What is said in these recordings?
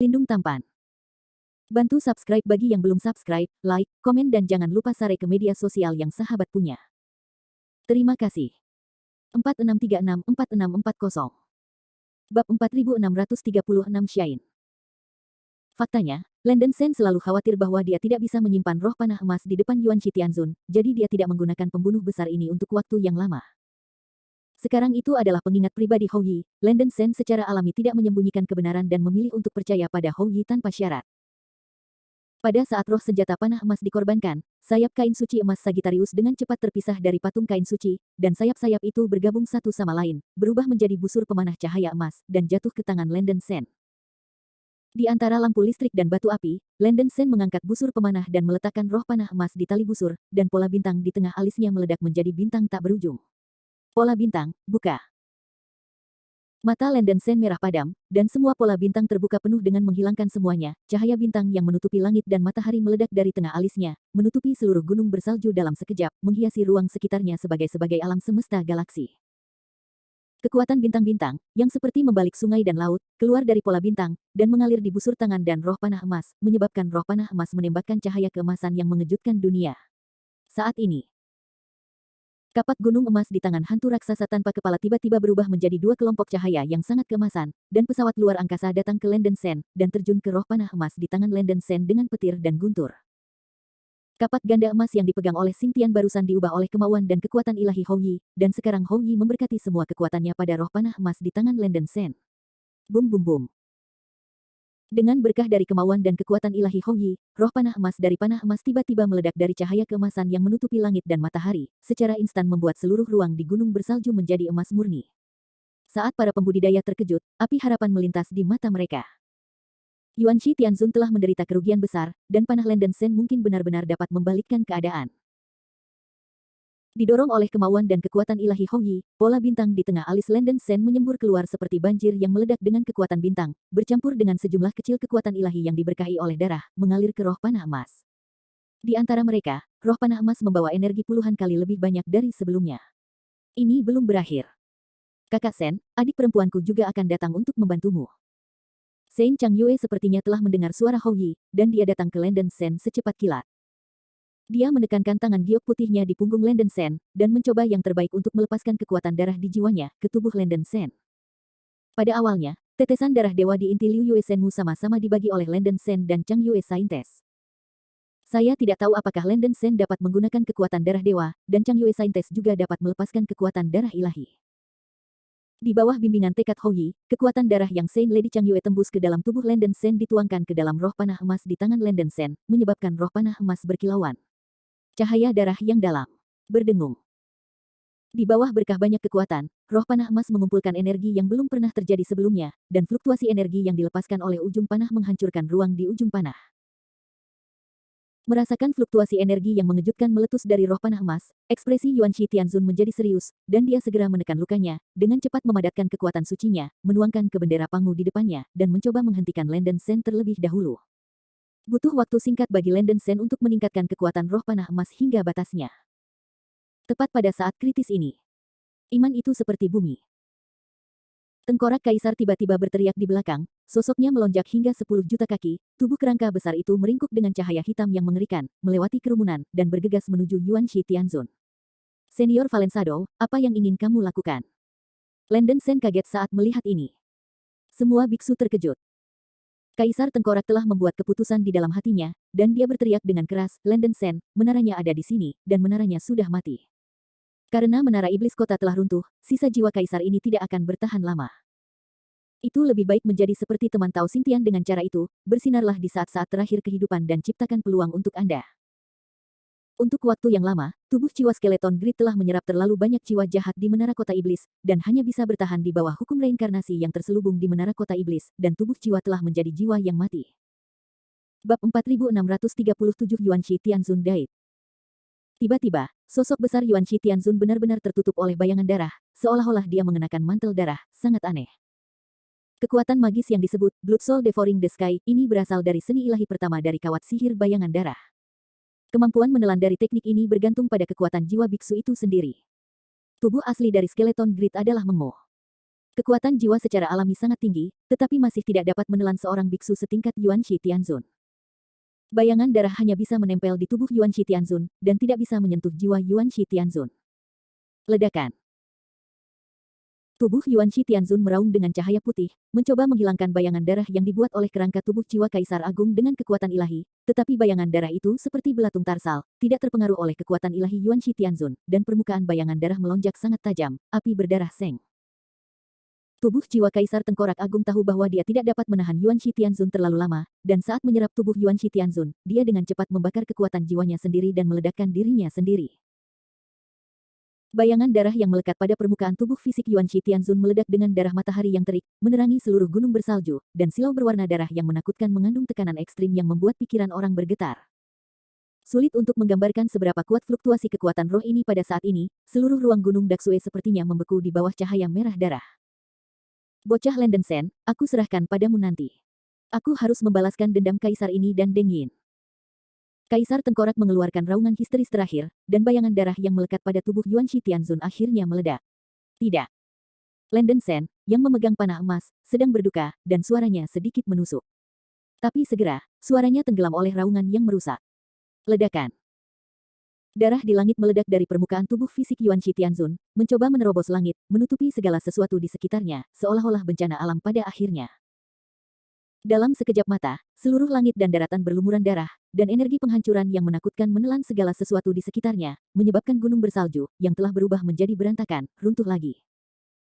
Pelindung tampan. Bantu subscribe bagi yang belum subscribe, like, komen dan jangan lupa share ke media sosial yang sahabat punya. Terima kasih. 46364640. Bab 4636 Shine. Faktanya, Landen Sen selalu khawatir bahwa dia tidak bisa menyimpan roh panah emas di depan Yuan Shi Tianzun, jadi dia tidak menggunakan pembunuh besar ini untuk waktu yang lama. Sekarang itu adalah pengingat pribadi Hou Yi, Landen Sen secara alami tidak menyembunyikan kebenaran dan memilih untuk percaya pada Hou Yi tanpa syarat. Pada saat roh senjata panah emas dikorbankan, sayap kain suci emas Sagittarius dengan cepat terpisah dari patung kain suci, dan sayap-sayap itu bergabung satu sama lain, berubah menjadi busur pemanah cahaya emas, dan jatuh ke tangan Landen Sen. Di antara lampu listrik dan batu api, Landen Sen mengangkat busur pemanah dan meletakkan roh panah emas di tali busur, dan pola bintang di tengah alisnya meledak menjadi bintang tak berujung. Pola bintang, buka. Mata Landen Sen merah padam, dan semua pola bintang terbuka penuh dengan menghilangkan semuanya. Cahaya bintang yang menutupi langit dan matahari meledak dari tengah alisnya, menutupi seluruh gunung bersalju dalam sekejap, menghiasi ruang sekitarnya sebagai alam semesta galaksi. Kekuatan bintang-bintang, yang seperti membalik sungai dan laut, keluar dari pola bintang, dan mengalir di busur tangan dan roh panah emas, menyebabkan roh panah emas menembakkan cahaya keemasan yang mengejutkan dunia. Saat ini, kapak gunung emas di tangan hantu raksasa tanpa kepala tiba-tiba berubah menjadi dua kelompok cahaya yang sangat keemasan, dan pesawat luar angkasa datang ke Landen Sen, dan terjun ke roh panah emas di tangan Landen Sen dengan petir dan guntur. Kapak ganda emas yang dipegang oleh Xing Tian barusan diubah oleh kemauan dan kekuatan ilahi Hou Yi, dan sekarang Hou Yi memberkati semua kekuatannya pada roh panah emas di tangan Landen Sen. Bum bum bum. Dengan berkah dari kemauan dan kekuatan ilahi Hou Yi, roh panah emas dari panah emas tiba-tiba meledak dari cahaya keemasan yang menutupi langit dan matahari, secara instan membuat seluruh ruang di gunung bersalju menjadi emas murni. Saat para pembudidaya terkejut, api harapan melintas di mata mereka. Yuan Shi Tianzun telah menderita kerugian besar, dan panah Landen Sen mungkin benar-benar dapat membalikkan keadaan. Didorong oleh kemauan dan kekuatan ilahi Hou Yi, pola bintang di tengah alis Landen Sen menyembur keluar seperti banjir yang meledak dengan kekuatan bintang, bercampur dengan sejumlah kecil kekuatan ilahi yang diberkahi oleh darah, mengalir ke roh panah emas. Di antara mereka, roh panah emas membawa energi puluhan kali lebih banyak dari sebelumnya. Ini belum berakhir. Kakak Sen, adik perempuanku juga akan datang untuk membantumu. Sein Chang Yue sepertinya telah mendengar suara Hou Yi, dan dia datang ke Landen Sen secepat kilat. Dia menekankan tangan giok putihnya di punggung Landen Sen, dan mencoba yang terbaik untuk melepaskan kekuatan darah di jiwanya, ke tubuh Landen Sen. Pada awalnya, tetesan darah dewa di inti Liu Yue Senmu sama-sama dibagi oleh Landen Sen dan Chang Yue Saintes. Saya tidak tahu apakah Landen Sen dapat menggunakan kekuatan darah dewa, dan Chang Yue Saintes juga dapat melepaskan kekuatan darah ilahi. Di bawah bimbingan tekad Hou Yi, kekuatan darah yang Saint Lady Chang Yue tembus ke dalam tubuh Landen Sen dituangkan ke dalam roh panah emas di tangan Landen Sen, menyebabkan roh panah emas berkilauan. Cahaya darah yang dalam berdengung. Di bawah berkah banyak kekuatan, roh panah emas mengumpulkan energi yang belum pernah terjadi sebelumnya, dan fluktuasi energi yang dilepaskan oleh ujung panah menghancurkan ruang di ujung panah. Merasakan fluktuasi energi yang mengejutkan meletus dari roh panah emas, ekspresi Yuan Shi Tianzun menjadi serius, dan dia segera menekan lukanya, dengan cepat memadatkan kekuatan sucinya, menuangkan ke bendera Pangmu di depannya, dan mencoba menghentikan Landen Sen terlebih dahulu. Butuh waktu singkat bagi Landen Sen untuk meningkatkan kekuatan roh panah emas hingga batasnya. Tepat pada saat kritis ini, iman itu seperti bumi. Tengkorak kaisar tiba-tiba berteriak di belakang, sosoknya melonjak hingga 10 juta kaki, tubuh kerangka besar itu meringkuk dengan cahaya hitam yang mengerikan, melewati kerumunan, dan bergegas menuju Yuan Shi Tianzun. Senior Valensado, apa yang ingin kamu lakukan? Landen Sen kaget saat melihat ini. Semua biksu terkejut. Kaisar Tengkorak telah membuat keputusan di dalam hatinya, dan dia berteriak dengan keras, Landen Sen, menaranya ada di sini, dan menaranya sudah mati. Karena menara iblis kota telah runtuh, sisa jiwa kaisar ini tidak akan bertahan lama. Itu lebih baik menjadi seperti teman Tao Xingtian dengan cara itu, bersinarlah di saat-saat terakhir kehidupan dan ciptakan peluang untuk Anda. Untuk waktu yang lama, tubuh jiwa skeleton grid telah menyerap terlalu banyak jiwa jahat di menara kota iblis, dan hanya bisa bertahan di bawah hukum reinkarnasi yang terselubung di menara kota iblis, dan tubuh jiwa telah menjadi jiwa yang mati. Bab 4637 Yuan Shi Tianzun Dait. Tiba-tiba, sosok besar Yuan Shi Tianzun benar-benar tertutup oleh bayangan darah, seolah-olah dia mengenakan mantel darah, sangat aneh. Kekuatan magis yang disebut Blood Soul Devouring the Sky ini berasal dari seni ilahi pertama dari kawat sihir bayangan darah. Kemampuan menelan dari teknik ini bergantung pada kekuatan jiwa biksu itu sendiri. Tubuh asli dari skeleton grid adalah Mengmo. Kekuatan jiwa secara alami sangat tinggi, tetapi masih tidak dapat menelan seorang biksu setingkat Yuan Shi Tianzun. Bayangan darah hanya bisa menempel di tubuh Yuan Shi Tianzun, dan tidak bisa menyentuh jiwa Yuan Shi Tianzun. Ledakan. Tubuh Yuan Shi Tianzun meraung dengan cahaya putih, mencoba menghilangkan bayangan darah yang dibuat oleh kerangka tubuh jiwa Kaisar Agung dengan kekuatan ilahi, tetapi bayangan darah itu seperti belatung tarsal, tidak terpengaruh oleh kekuatan ilahi Yuan Shi Tianzun, dan permukaan bayangan darah melonjak sangat tajam, api berdarah seng. Tubuh jiwa Kaisar Tengkorak Agung tahu bahwa dia tidak dapat menahan Yuan Shi Tianzun terlalu lama, dan saat menyerap tubuh Yuan Shi Tianzun, dia dengan cepat membakar kekuatan jiwanya sendiri dan meledakkan dirinya sendiri. Bayangan darah yang melekat pada permukaan tubuh fisik Yuan Shi Tianzun meledak dengan darah matahari yang terik, menerangi seluruh gunung bersalju, dan silau berwarna darah yang menakutkan mengandung tekanan ekstrim yang membuat pikiran orang bergetar. Sulit untuk menggambarkan seberapa kuat fluktuasi kekuatan roh ini pada saat ini, seluruh ruang gunung Daksue sepertinya membeku di bawah cahaya merah darah. Bocah Lenden Sen, aku serahkan padamu nanti. Aku harus membalaskan dendam Kaisar ini dan Deng Yin. Kaisar Tengkorak mengeluarkan raungan histeris terakhir, dan bayangan darah yang melekat pada tubuh Yuan Shi Tianzun akhirnya meledak. Tidak. Lenden Sen, yang memegang panah emas, sedang berduka, dan suaranya sedikit menusuk. Tapi segera, suaranya tenggelam oleh raungan yang merusak. Ledakan. Darah di langit meledak dari permukaan tubuh fisik Yuan Shi Tianzun, mencoba menerobos langit, menutupi segala sesuatu di sekitarnya, seolah-olah bencana alam pada akhirnya. Dalam sekejap mata, seluruh langit dan daratan berlumuran darah, dan energi penghancuran yang menakutkan menelan segala sesuatu di sekitarnya, menyebabkan gunung bersalju, yang telah berubah menjadi berantakan, runtuh lagi.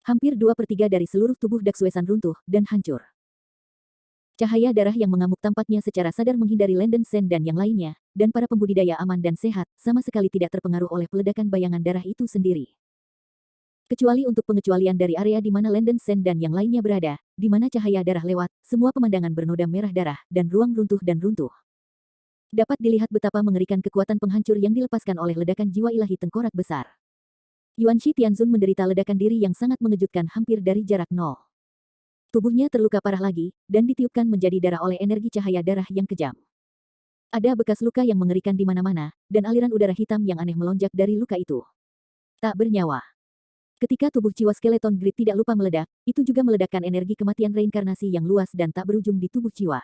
Hampir 2/3 dari seluruh tubuh Daksuesan runtuh, dan hancur. Cahaya darah yang mengamuk tampaknya secara sadar menghindari Lenden Sen dan yang lainnya, dan para pembudidaya aman dan sehat, sama sekali tidak terpengaruh oleh peledakan bayangan darah itu sendiri. Kecuali untuk pengecualian dari area di mana Lenden Sen dan yang lainnya berada, di mana cahaya darah lewat, semua pemandangan bernoda merah darah, dan ruang runtuh dan runtuh. Dapat dilihat betapa mengerikan kekuatan penghancur yang dilepaskan oleh ledakan jiwa ilahi tengkorak besar. Yuan Shi Tianzun menderita ledakan diri yang sangat mengejutkan hampir dari jarak nol. Tubuhnya terluka parah lagi, dan ditiupkan menjadi darah oleh energi cahaya darah yang kejam. Ada bekas luka yang mengerikan di mana-mana, dan aliran udara hitam yang aneh melonjak dari luka itu. Tak bernyawa. Ketika tubuh jiwa skeleton grid tidak lupa meledak, itu juga meledakkan energi kematian reinkarnasi yang luas dan tak berujung di tubuh jiwa.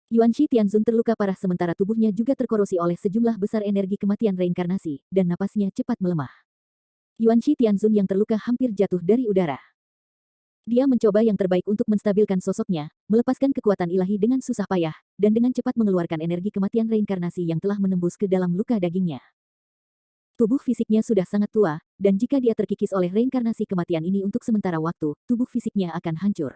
Yuan Shi Tianzun terluka parah sementara tubuhnya juga terkorosi oleh sejumlah besar energi kematian reinkarnasi, dan napasnya cepat melemah. Yuan Shi Tianzun yang terluka hampir jatuh dari udara. Dia mencoba yang terbaik untuk menstabilkan sosoknya, melepaskan kekuatan ilahi dengan susah payah, dan dengan cepat mengeluarkan energi kematian reinkarnasi yang telah menembus ke dalam luka dagingnya. Tubuh fisiknya sudah sangat tua, dan jika dia terkikis oleh reinkarnasi kematian ini untuk sementara waktu, tubuh fisiknya akan hancur.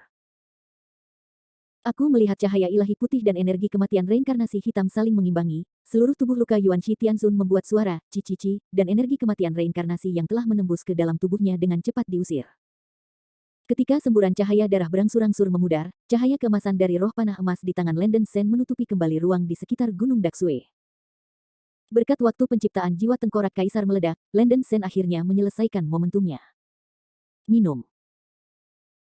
Aku melihat cahaya ilahi putih dan energi kematian reinkarnasi hitam saling mengimbangi, seluruh tubuh luka Yuan Shi Tianzun membuat suara, cici, dan energi kematian reinkarnasi yang telah menembus ke dalam tubuhnya dengan cepat diusir. Ketika semburan cahaya darah berangsur-angsur memudar, cahaya keemasan dari roh panah emas di tangan Lenden Sen menutupi kembali ruang di sekitar Gunung Daksue. Berkat waktu penciptaan jiwa tengkorak kaisar meledak, Lenden Sen akhirnya menyelesaikan momentumnya. Minum.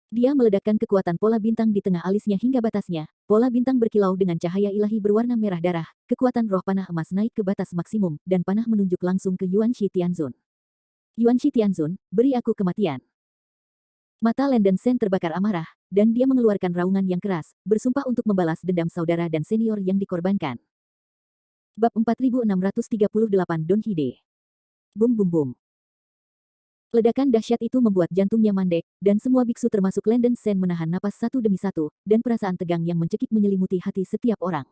Dia meledakkan kekuatan pola bintang di tengah alisnya hingga batasnya. Pola bintang berkilau dengan cahaya ilahi berwarna merah darah. Kekuatan roh panah emas naik ke batas maksimum, dan panah menunjuk langsung ke Yuan Shi Tianzun. Yuan Shi Tianzun, beri aku kematian. Mata Lenden Sen terbakar amarah, dan dia mengeluarkan raungan yang keras, bersumpah untuk membalas dendam saudara dan senior yang dikorbankan. Bab 4638 Don Hide. Bum bum bum. Ledakan dahsyat itu membuat jantungnya mandek, dan semua biksu termasuk Lenden Sen menahan napas satu demi satu, dan perasaan tegang yang mencekik menyelimuti hati setiap orang.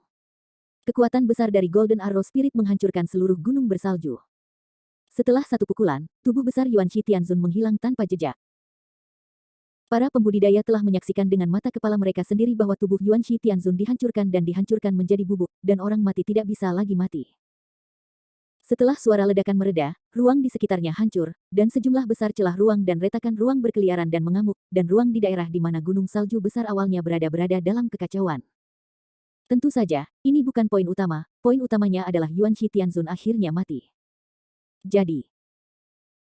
Kekuatan besar dari Golden Arrow Spirit menghancurkan seluruh gunung bersalju. Setelah satu pukulan, tubuh besar Yuan Shi Tianzun menghilang tanpa jejak. Para pembudidaya telah menyaksikan dengan mata kepala mereka sendiri bahwa tubuh Yuan Shi Tianzun dihancurkan dan dihancurkan menjadi bubuk, dan orang mati tidak bisa lagi mati. Setelah suara ledakan mereda, ruang di sekitarnya hancur, dan sejumlah besar celah ruang dan retakan ruang berkeliaran dan mengamuk, dan ruang di daerah di mana gunung salju besar awalnya berada dalam kekacauan. Tentu saja, ini bukan poin utama, poin utamanya adalah Yuan Shi Tianzun akhirnya mati. Jadi,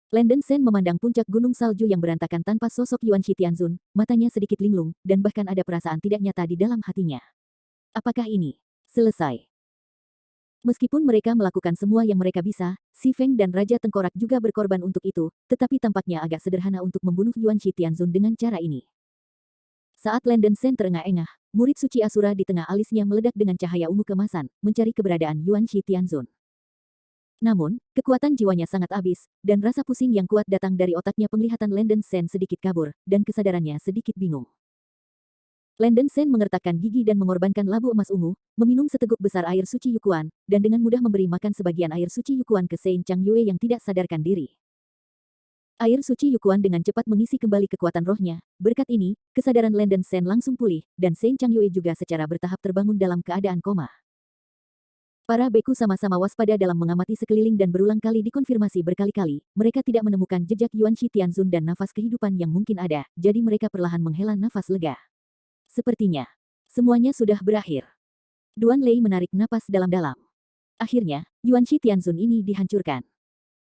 Lenden Sen memandang puncak gunung salju yang berantakan tanpa sosok Yuan Shi Tianzun, matanya sedikit linglung, dan bahkan ada perasaan tidak nyata di dalam hatinya. Apakah ini selesai? Meskipun mereka melakukan semua yang mereka bisa, Si Feng dan Raja Tengkorak juga berkorban untuk itu, tetapi tampaknya agak sederhana untuk membunuh Yuan Shi Tianzun dengan cara ini. Saat Landen Sen terengah-engah, murid suci Asura di tengah alisnya meledak dengan cahaya ungu kemasan, mencari keberadaan Yuan Shi Tianzun. Namun, kekuatan jiwanya sangat habis, dan rasa pusing yang kuat datang dari otaknya. Penglihatan Landen Sen sedikit kabur, dan kesadarannya sedikit bingung. Landen Sen mengertakkan gigi dan mengorbankan labu emas ungu, meminum seteguk besar air suci Yukuan, dan dengan mudah memberi makan sebagian air suci Yukuan ke Sein Chang Yue yang tidak sadarkan diri. Air suci Yukuan dengan cepat mengisi kembali kekuatan rohnya. Berkat ini, kesadaran Landen Sen langsung pulih, dan Sein Chang Yue juga secara bertahap terbangun dalam keadaan koma. Para beku sama-sama waspada dalam mengamati sekeliling dan berulang kali dikonfirmasi berkali-kali. Mereka tidak menemukan jejak Yuan Shi Tianzun dan nafas kehidupan yang mungkin ada, jadi mereka perlahan menghela nafas lega. Sepertinya, semuanya sudah berakhir. Duan Lei menarik napas dalam-dalam. Akhirnya, Yuan Shi Tianzun ini dihancurkan.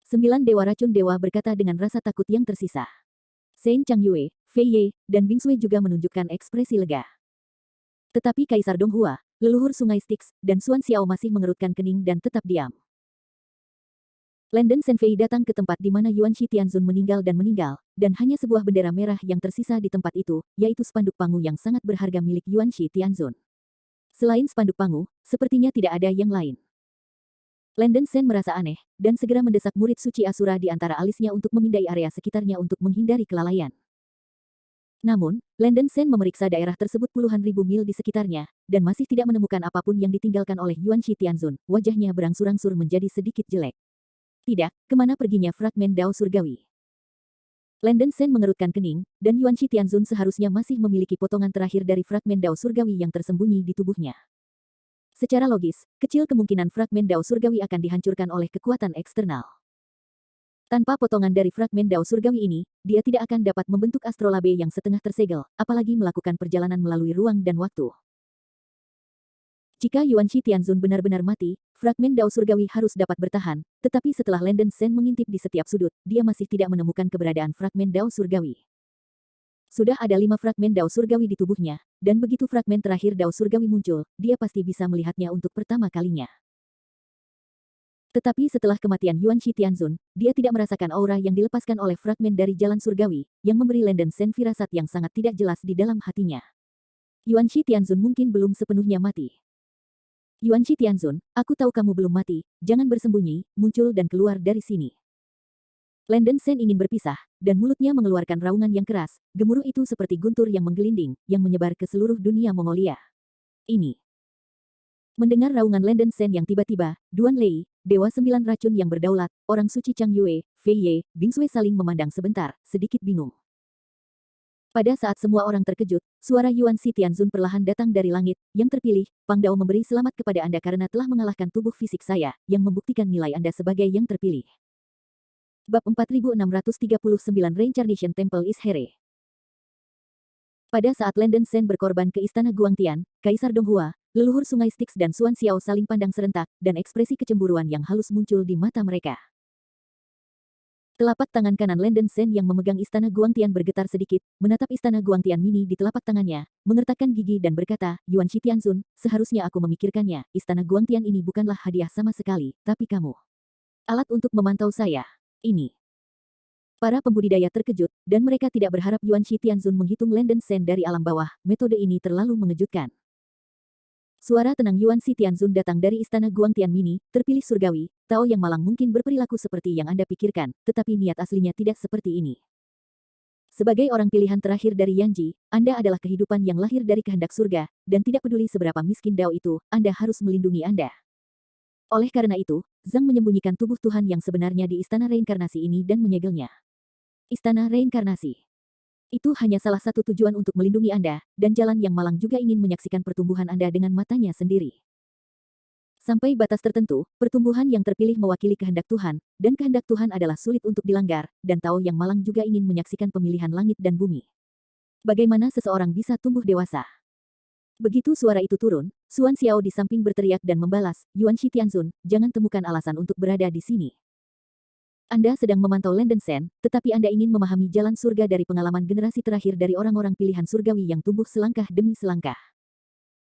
9 dewa racun dewa berkata dengan rasa takut yang tersisa. Sein Chang Yue, Fei Ye, dan Bing Sui juga menunjukkan ekspresi lega. Tetapi Kaisar Donghua, leluhur Sungai Styx, dan Xuan Xiao masih mengerutkan kening dan tetap diam. Landen Senfei datang ke tempat di mana Yuan Shi Tianzun meninggal, dan hanya sebuah bendera merah yang tersisa di tempat itu, yaitu spanduk Pangu yang sangat berharga milik Yuan Shi Tianzun. Selain spanduk Pangu, sepertinya tidak ada yang lain. Landen Sen merasa aneh, dan segera mendesak murid suci Asura di antara alisnya untuk memindai area sekitarnya untuk menghindari kelalaian. Namun, Landen Sen memeriksa daerah tersebut puluhan ribu mil di sekitarnya, dan masih tidak menemukan apapun yang ditinggalkan oleh Yuan Shi Tianzun. Wajahnya berangsur-angsur menjadi sedikit jelek. Tidak, kemana perginya fragmen Dao Surgawi? Landen Sen mengerutkan kening, dan Yuan Shi Tianzun seharusnya masih memiliki potongan terakhir dari fragmen Dao Surgawi yang tersembunyi di tubuhnya. Secara logis, kecil kemungkinan fragmen Dao Surgawi akan dihancurkan oleh kekuatan eksternal. Tanpa potongan dari fragmen Dao Surgawi ini, dia tidak akan dapat membentuk astrolabe yang setengah tersegel, apalagi melakukan perjalanan melalui ruang dan waktu. Jika Yuan Shi Tianzun benar-benar mati, fragmen Dao Surgawi harus dapat bertahan, tetapi setelah Landen Sen mengintip di setiap sudut, dia masih tidak menemukan keberadaan fragmen Dao Surgawi. Sudah ada 5 fragmen Dao Surgawi di tubuhnya, dan begitu fragmen terakhir Dao Surgawi muncul, dia pasti bisa melihatnya untuk pertama kalinya. Tetapi setelah kematian Yuan Shi Tianzun, dia tidak merasakan aura yang dilepaskan oleh fragmen dari jalan surgawi, yang memberi Landen Sen firasat yang sangat tidak jelas di dalam hatinya. Yuan Shi Tianzun mungkin belum sepenuhnya mati. Yuan Shi Tianzun, aku tahu kamu belum mati, jangan bersembunyi, muncul dan keluar dari sini. Landen Sen ingin berpisah, dan mulutnya mengeluarkan raungan yang keras. Gemuruh itu seperti guntur yang menggelinding, yang menyebar ke seluruh dunia Mongolia. Ini. Mendengar raungan Landen Sen yang tiba-tiba, Duan Lei, Dewa 9 Racun yang berdaulat, orang suci Chang Yue, Fei Ye, Bing Sui saling memandang sebentar, sedikit bingung. Pada saat semua orang terkejut, suara Yuan Shi Tianzun perlahan datang dari langit. Yang terpilih, Pang Dao memberi selamat kepada Anda karena telah mengalahkan tubuh fisik saya, yang membuktikan nilai Anda sebagai yang terpilih. Bab 4639 Reincarnation Temple is Here. Pada saat Landen Sen berkorban ke istana Guangtian, Kaisar Donghua, leluhur Sungai Styx dan Xuan Xiao saling pandang serentak, dan ekspresi kecemburuan yang halus muncul di mata mereka. Telapak tangan kanan Landen Sen yang memegang istana Guangtian bergetar sedikit, menatap istana Guangtian mini di telapak tangannya, mengertakkan gigi dan berkata, Yuan Shi Tianzun, seharusnya aku memikirkannya, istana Guangtian ini bukanlah hadiah sama sekali, tapi kamu. Alat untuk memantau saya. Ini. Para pembudidaya terkejut, dan mereka tidak berharap Yuan Shi Tianzun menghitung Landen Sen dari alam bawah. Metode ini terlalu mengejutkan. Suara tenang Yuan Shi Tianzun datang dari istana Guangtian mini, terpilih surgawi. Tao yang malang mungkin berperilaku seperti yang Anda pikirkan, tetapi niat aslinya tidak seperti ini. Sebagai orang pilihan terakhir dari Yanji, Anda adalah kehidupan yang lahir dari kehendak surga, dan tidak peduli seberapa miskin Dao itu, Anda harus melindungi Anda. Oleh karena itu, Zhang menyembunyikan tubuh Tuhan yang sebenarnya di istana reinkarnasi ini dan menyegelnya. Istana reinkarnasi. Itu hanya salah satu tujuan untuk melindungi Anda, dan jalan yang malang juga ingin menyaksikan pertumbuhan Anda dengan matanya sendiri. Sampai batas tertentu, pertumbuhan yang terpilih mewakili kehendak Tuhan, dan kehendak Tuhan adalah sulit untuk dilanggar, dan Tao yang malang juga ingin menyaksikan pemilihan langit dan bumi. Bagaimana seseorang bisa tumbuh dewasa? Begitu suara itu turun, Xuan Xiao di samping berteriak dan membalas, Yuan Shi Tianzun, jangan temukan alasan untuk berada di sini. Anda sedang memantau Landen Sen, tetapi Anda ingin memahami jalan surga dari pengalaman generasi terakhir dari orang-orang pilihan surgawi yang tumbuh selangkah demi selangkah.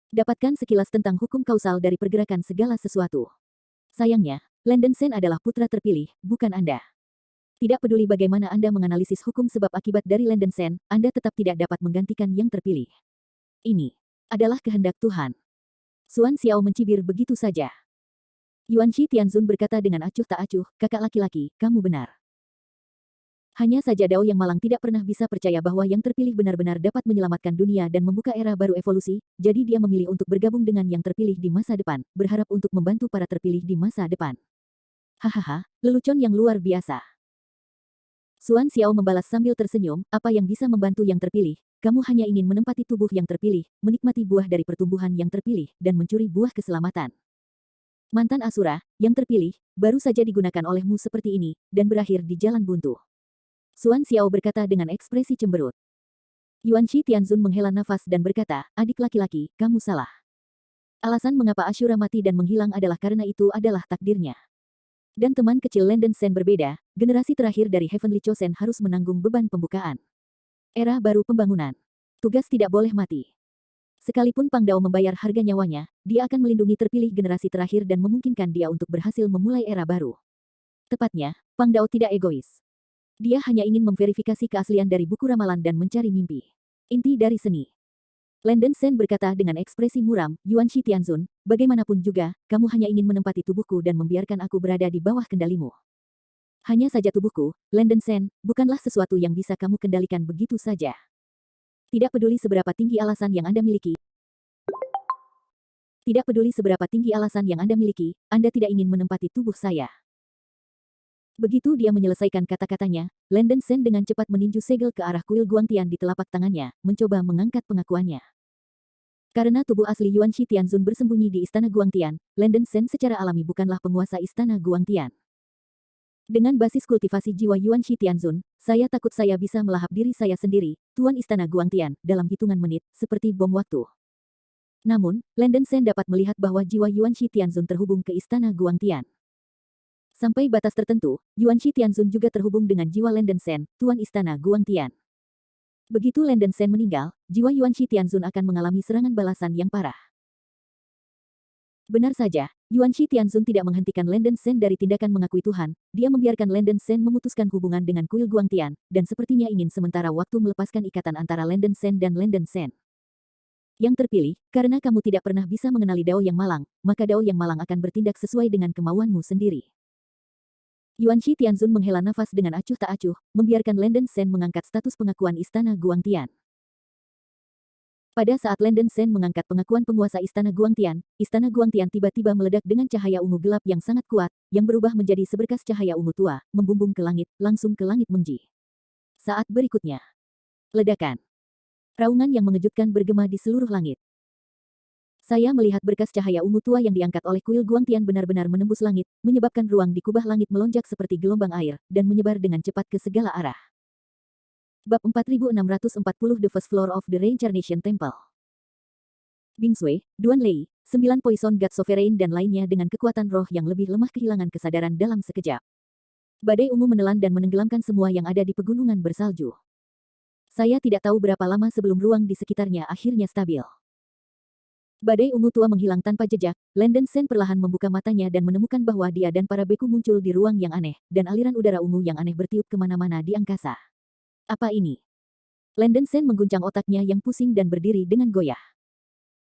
Dapatkan sekilas tentang hukum kausal dari pergerakan segala sesuatu. Sayangnya, Landen Sen adalah putra terpilih, bukan Anda. Tidak peduli bagaimana Anda menganalisis hukum sebab akibat dari Landen Sen, Anda tetap tidak dapat menggantikan yang terpilih. Ini adalah kehendak Tuhan. Xuan Xiao mencibir begitu saja. Yuanshi Tianzun berkata dengan acuh tak acuh, kakak laki-laki, kamu benar. Hanya saja Dao yang malang tidak pernah bisa percaya bahwa yang terpilih benar-benar dapat menyelamatkan dunia dan membuka era baru evolusi, jadi dia memilih untuk bergabung dengan yang terpilih di masa depan, berharap untuk membantu para terpilih di masa depan. Hahaha, lelucon yang luar biasa. Xuan Xiao membalas sambil tersenyum, apa yang bisa membantu yang terpilih? Kamu hanya ingin menempati tubuh yang terpilih, menikmati buah dari pertumbuhan yang terpilih, dan mencuri buah keselamatan. Mantan Asura, yang terpilih, baru saja digunakan olehmu seperti ini, dan berakhir di jalan buntu. Xuan Xiao berkata dengan ekspresi cemberut. Yuanshi Tianzun menghela nafas dan berkata, adik laki-laki, kamu salah. Alasan mengapa Ashura mati dan menghilang adalah karena itu adalah takdirnya. Dan teman kecil Landen Sen berbeda, generasi terakhir dari Heavenly Chosen harus menanggung beban pembukaan. Era baru pembangunan. Tugas tidak boleh mati. Sekalipun Pang Dao membayar harga nyawanya, dia akan melindungi terpilih generasi terakhir dan memungkinkan dia untuk berhasil memulai era baru. Tepatnya, Pang Dao tidak egois. Dia hanya ingin memverifikasi keaslian dari buku ramalan dan mencari mimpi. Inti dari seni. Landen Sen berkata dengan ekspresi muram, Yuanshi Tianzun, bagaimanapun juga, kamu hanya ingin menempati tubuhku dan membiarkan aku berada di bawah kendalimu. Hanya saja tubuhku, Landen Sen, bukanlah sesuatu yang bisa kamu kendalikan begitu saja. Tidak peduli seberapa tinggi alasan yang Anda miliki. Tidak peduli seberapa tinggi alasan yang Anda miliki, Anda tidak ingin menempati tubuh saya. Begitu dia menyelesaikan kata-katanya, Landen Sen dengan cepat meninju segel ke arah kuil Guangtian di telapak tangannya, mencoba mengangkat pengakuannya. Karena tubuh asli Yuanshi Tianzun bersembunyi di istana Guangtian, Landen Sen secara alami bukanlah penguasa istana Guangtian. Dengan basis kultivasi jiwa Yuanshi Tianzun, saya takut saya bisa melahap diri saya sendiri, Tuan Istana Guangtian, dalam hitungan menit, seperti bom waktu. Namun, Landen Sen dapat melihat bahwa jiwa Yuanshi Tianzun terhubung ke istana Guangtian. Sampai batas tertentu, Yuanshi Tianzun juga terhubung dengan jiwa Landen Sen, Tuan Istana Guangtian. Begitu Landen Sen meninggal, jiwa Yuanshi Tianzun akan mengalami serangan balasan yang parah. Benar saja, Yuanshi Tianzun tidak menghentikan Landen Sen dari tindakan mengakui Tuhan, dia membiarkan Landen Sen memutuskan hubungan dengan kuil Guangtian, dan sepertinya ingin sementara waktu melepaskan ikatan antara Landen Sen dan Landen Sen. Yang terpilih, karena kamu tidak pernah bisa mengenali Dao yang malang, maka Dao yang malang akan bertindak sesuai dengan kemauanmu sendiri. Yuanshi Tianzun menghela nafas dengan acuh tak acuh, membiarkan Landen Sen mengangkat status pengakuan istana Guangtian. Pada saat Landen Sen mengangkat pengakuan penguasa istana Guangtian tiba-tiba meledak dengan cahaya ungu gelap yang sangat kuat, yang berubah menjadi seberkas cahaya ungu tua, membumbung ke langit, langsung ke langit Mengji. Saat berikutnya, ledakan. Raungan yang mengejutkan bergema di seluruh langit. Saya melihat berkas cahaya ungu tua yang diangkat oleh kuil Guangtian benar-benar menembus langit, menyebabkan ruang di kubah langit melonjak seperti gelombang air, dan menyebar dengan cepat ke segala arah. Bab 4640 The First Floor of the Reincarnation Temple. Bing Sui, Duan Lei, 9 Poison God Sovereign dan lainnya dengan kekuatan roh yang lebih lemah kehilangan kesadaran dalam sekejap. Badai ungu menelan dan menenggelamkan semua yang ada di pegunungan bersalju. Saya tidak tahu berapa lama sebelum ruang di sekitarnya akhirnya stabil. Badai ungu tua menghilang tanpa jejak, Landen Sen perlahan membuka matanya dan menemukan bahwa dia dan para beku muncul di ruang yang aneh, dan aliran udara ungu yang aneh bertiup kemana-mana di angkasa. Apa ini? Landen Sen mengguncang otaknya yang pusing dan berdiri dengan goyah.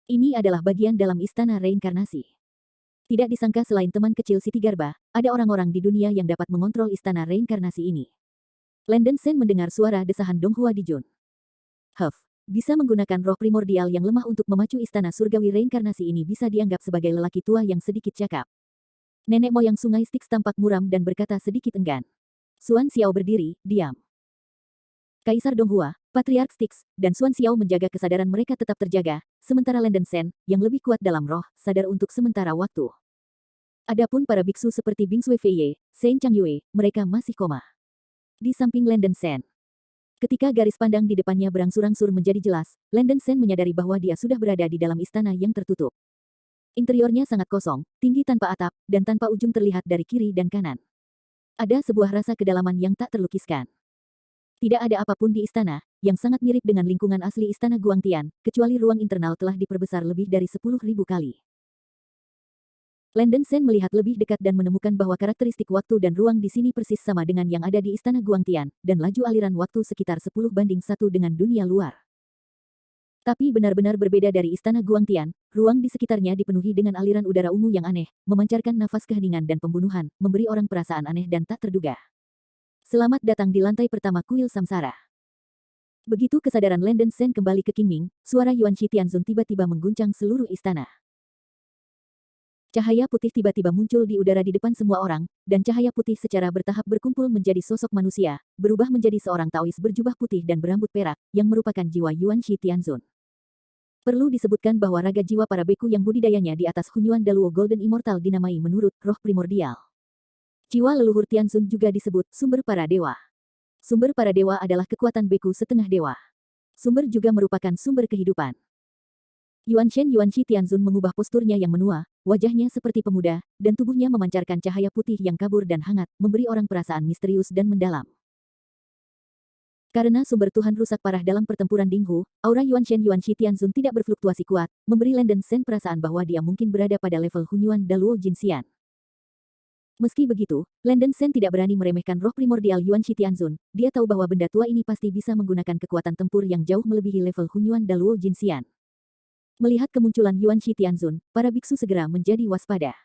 Ini adalah bagian dalam istana reinkarnasi. Tidak disangka selain teman kecil Siti Garba, ada orang-orang di dunia yang dapat mengontrol istana reinkarnasi ini. Landen Sen mendengar suara desahan Donghua Dijun. Bisa menggunakan roh primordial yang lemah untuk memacu istana surgawi reinkarnasi ini bisa dianggap sebagai lelaki tua yang sedikit cakap. Nenek moyang sungai Styx tampak muram dan berkata sedikit enggan. Xuan Xiao berdiri, diam. Kaisar Donghua, Patriark Styx, dan Xuan Xiao menjaga kesadaran mereka tetap terjaga, sementara Landen Sen, yang lebih kuat dalam roh, sadar untuk sementara waktu. Adapun para biksu seperti Bing Sui Feiye, Shen Changyue, mereka masih koma. Di samping Landen Sen. Ketika garis pandang di depannya berangsur-angsur menjadi jelas, Landen Sen menyadari bahwa dia sudah berada di dalam istana yang tertutup. Interiornya sangat kosong, tinggi tanpa atap, dan tanpa ujung terlihat dari kiri dan kanan. Ada sebuah rasa kedalaman yang tak terlukiskan. Tidak ada apapun di istana, yang sangat mirip dengan lingkungan asli istana Guangtian, kecuali ruang internal telah diperbesar lebih dari 10.000 kali. Landon Sen melihat lebih dekat dan menemukan bahwa karakteristik waktu dan ruang di sini persis sama dengan yang ada di Istana Guangtian, dan laju aliran waktu sekitar 10:1 dengan dunia luar. Tapi benar-benar berbeda dari Istana Guangtian, ruang di sekitarnya dipenuhi dengan aliran udara ungu yang aneh, memancarkan nafas keheningan dan pembunuhan, memberi orang perasaan aneh dan tak terduga. Selamat datang di lantai pertama kuil samsara. Begitu kesadaran Landon Sen kembali ke Qingming, suara Yuan Shi Tianzun tiba-tiba mengguncang seluruh istana. Cahaya putih tiba-tiba muncul di udara di depan semua orang, dan cahaya putih secara bertahap berkumpul menjadi sosok manusia, berubah menjadi seorang Taois berjubah putih dan berambut perak, yang merupakan jiwa Yuan Shi Tianzun. Perlu disebutkan bahwa raga jiwa para beku yang budidayanya di atas Hunyuan Daluo Golden Immortal dinamai menurut roh primordial. Jiwa leluhur Tianzun juga disebut sumber para dewa. Sumber para dewa adalah kekuatan beku setengah dewa. Sumber juga merupakan sumber kehidupan. Yuan Shi Tianzun mengubah posturnya yang menua, wajahnya seperti pemuda, dan tubuhnya memancarkan cahaya putih yang kabur dan hangat, memberi orang perasaan misterius dan mendalam. Karena sumber Tuhan rusak parah dalam pertempuran Dinghu, aura Yuan Shi Tianzun tidak berfluktuasi kuat, memberi Landon Sen perasaan bahwa dia mungkin berada pada level Hunyuan Daluo Jinxian. Meski begitu, Landon Sen tidak berani meremehkan roh primordial Yuan Shi Tianzun, dia tahu bahwa benda tua ini pasti bisa menggunakan kekuatan tempur yang jauh melebihi level Hunyuan Daluo Jinxian. Melihat kemunculan Yuan Shi Tianzun, para biksu segera menjadi waspada.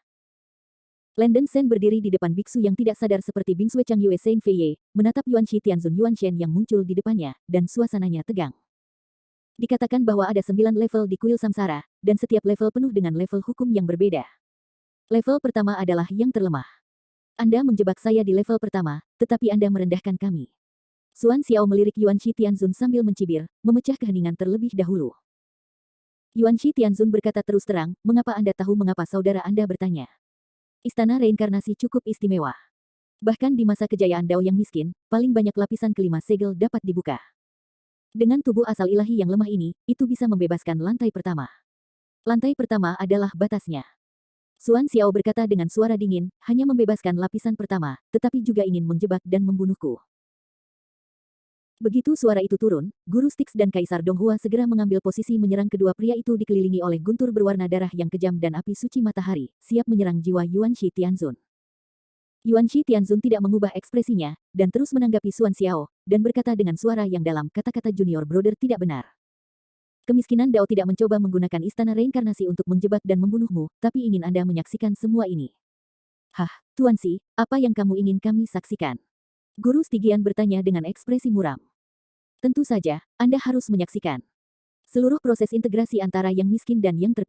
Landon Sen berdiri di depan biksu yang tidak sadar seperti Bing Sue Chang Yue Sein Fei, menatap Yuan Shi Tianzun Yuan Shen yang muncul di depannya, dan suasananya tegang. Dikatakan bahwa ada 9 level di kuil samsara, dan setiap level penuh dengan level hukum yang berbeda. Level pertama adalah yang terlemah. Anda menjebak saya di level pertama, tetapi Anda merendahkan kami. Xuan Xiao melirik Yuan Shi Tianzun sambil mencibir, memecah keheningan terlebih dahulu. Yuan Shi Tianzun berkata terus terang, mengapa Anda tahu mengapa saudara Anda bertanya? Istana reinkarnasi cukup istimewa. Bahkan di masa kejayaan Dao yang miskin, paling banyak lapisan kelima segel dapat dibuka. Dengan tubuh asal ilahi yang lemah ini, itu bisa membebaskan lantai pertama. Lantai pertama adalah batasnya. Xuan Xiao berkata dengan suara dingin, hanya membebaskan lapisan pertama, tetapi juga ingin menjebak dan membunuhku. Begitu suara itu turun, Guru Styx dan Kaisar Donghua segera mengambil posisi menyerang kedua pria itu dikelilingi oleh guntur berwarna darah yang kejam dan api suci matahari, siap menyerang jiwa Yuan Shi Tianzun. Yuan Shi Tianzun tidak mengubah ekspresinya, dan terus menanggapi Xuan Xiao, dan berkata dengan suara yang dalam, kata-kata Junior Brother tidak benar. Kemiskinan Dao tidak mencoba menggunakan istana reinkarnasi untuk menjebak dan membunuhmu, tapi ingin Anda menyaksikan semua ini. Hah, Tuan Si, apa yang kamu ingin kami saksikan? Guru Stygian bertanya dengan ekspresi muram. Tentu saja, Anda harus menyaksikan seluruh proses integrasi antara yang miskin dan yang terpilih.